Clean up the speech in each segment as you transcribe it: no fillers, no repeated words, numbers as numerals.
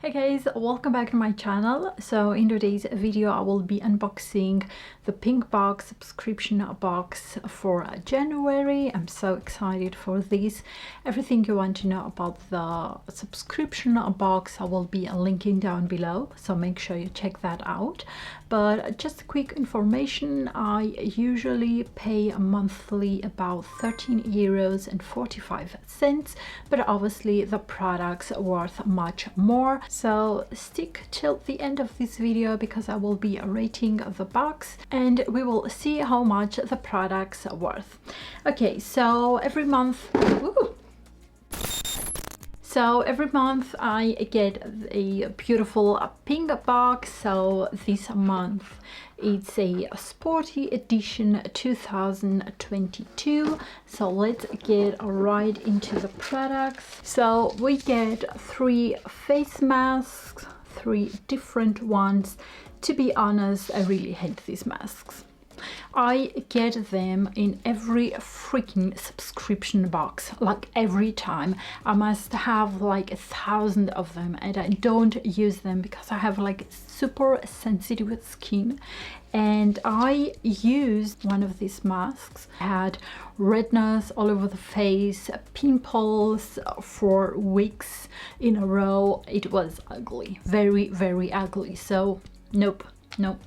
Hi guys, welcome back to my channel. So in today's video I will be unboxing the PinkBox subscription box for January. I'm so excited for this. Everything you want to know about the subscription box I will be linking down below, so make sure you check that out. But just a quick information, I usually pay monthly about €13.45, but obviously the products are worth much more. So stick till the end of this video because I will be rating the box and we will see how much the products are worth. Okay, so every month I get a beautiful pink box. So this month it's a Sporty Edition 2022. So let's get right into the products. So we get 3 face masks, 3 different ones. To be honest, I really hate these masks. I get them in every freaking subscription box, like every time. I must have like 1,000 of them and I don't use them because I have like super sensitive skin. And I used one of these masks. I had redness all over the face, pimples for weeks in a row. It was ugly, very ugly. So nope,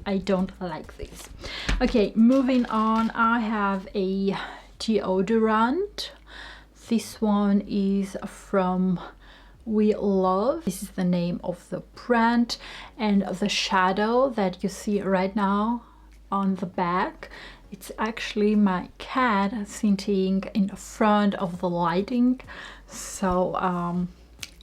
I don't like this. Okay, moving on, I have a deodorant. This one is from We Love. This is the name of the brand, and the shadow that you see right now on the back, it's actually my cat sitting in front of the lighting. So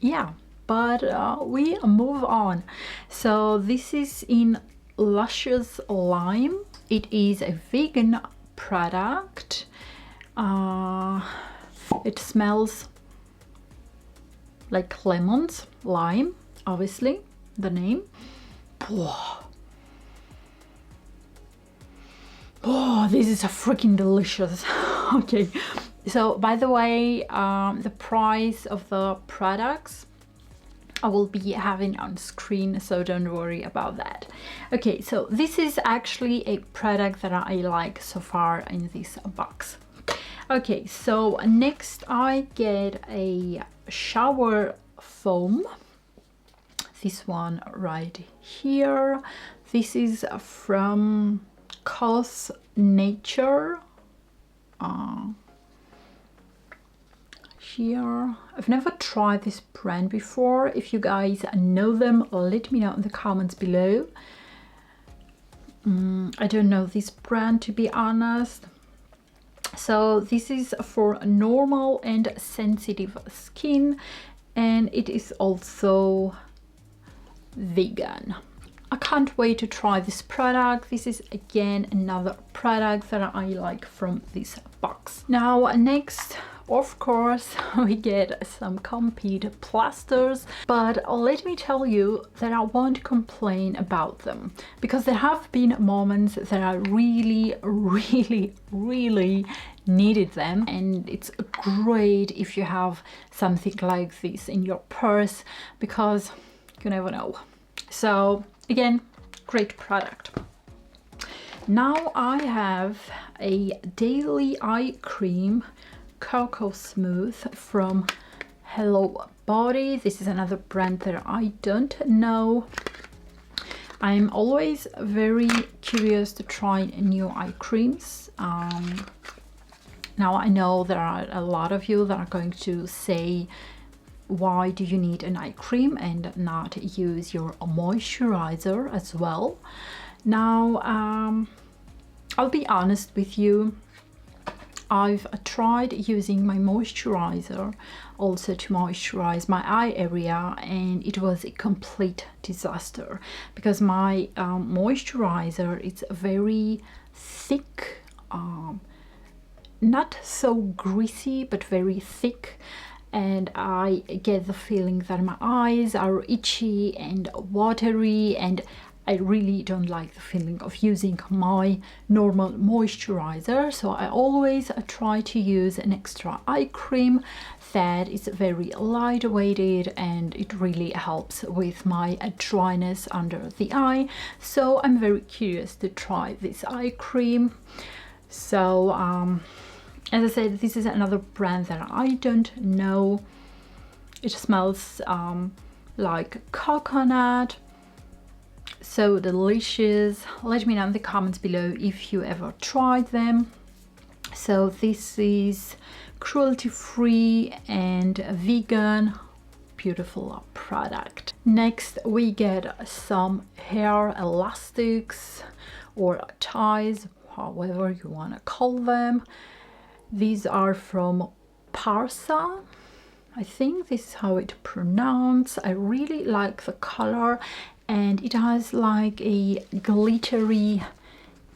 yeah, but we move on. So this is in Luscious Lime. It is a vegan product. It smells like lemons, lime, obviously the name. Oh, this is a freaking delicious. Okay, so by the way, the price of the products I will be having on screen, so don't worry about that. Okay, so this is actually a product that I like so far in this box. Okay, so next I get a shower foam. This one right here. This is from Cos Nature. Here, I've never tried this brand before. If you guys know them, let me know in the comments below. I don't know this brand, to be honest. So this is for normal and sensitive skin, and it is also vegan. I can't wait to try this product. This is again another product that I like from this box. Now next, of course, we get some Compeed plasters, but let me tell you that I won't complain about them because there have been moments that I really needed them, and it's great if you have something like this in your purse because you never know. So again, great product. Now I have a daily eye cream, Cocoa Smooth from Hello Body. This is another brand that I don't know. I'm always very curious to try new eye creams. Now I know there are a lot of you that are going to say, why do you need an eye cream and not use your moisturizer as well? Now I'll be honest with you, I've tried using my moisturizer also to moisturize my eye area, and it was a complete disaster because my moisturizer is very thick, not so greasy but very thick, and I get the feeling that my eyes are itchy and watery, and I really don't like the feeling of using my normal moisturizer, so I always try to use an extra eye cream that is very lightweighted, and it really helps with my dryness under the eye. So I'm very curious to try this eye cream. So as I said, this is another brand that I don't know. It smells like coconut, so delicious. Let me know in the comments below if you ever tried them. So this is cruelty-free and vegan, beautiful product. Next we get some hair elastics or ties, however you want to call them. These are from Parsa, I think this is how it's pronounced. I really like the color, and it has like a glittery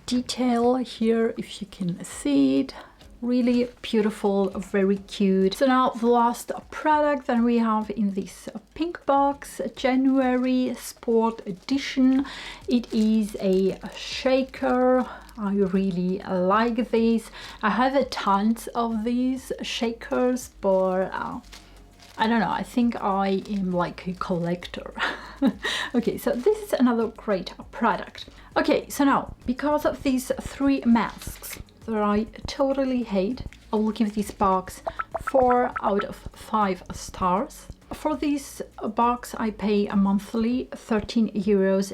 detail here, if you can see it. Really beautiful, very cute. So now the last product that we have in this PinkBox January Sport Edition. It is a shaker. I really like this. I have tons of these shakers, but I don't know, I think I am like a collector. Okay, so this is another great product. Okay, so now, because of these 3 masks that I totally hate, I will give this box 4 out of 5 stars. For this box I pay a monthly 13.45 euros,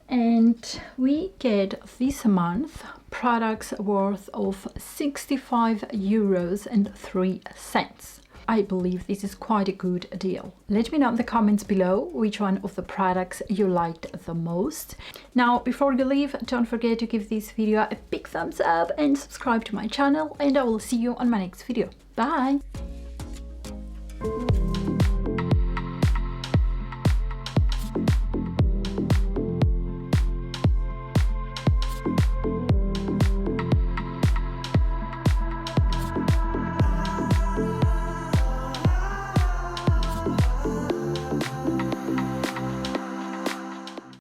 and we get this month products worth of 65 euros and 3 cents. I believe this is quite a good deal. Let me know in the comments below which one of the products you liked the most. Now, before you leave, don't forget to give this video a big thumbs up and subscribe to my channel, and I will see you on my next video. Bye!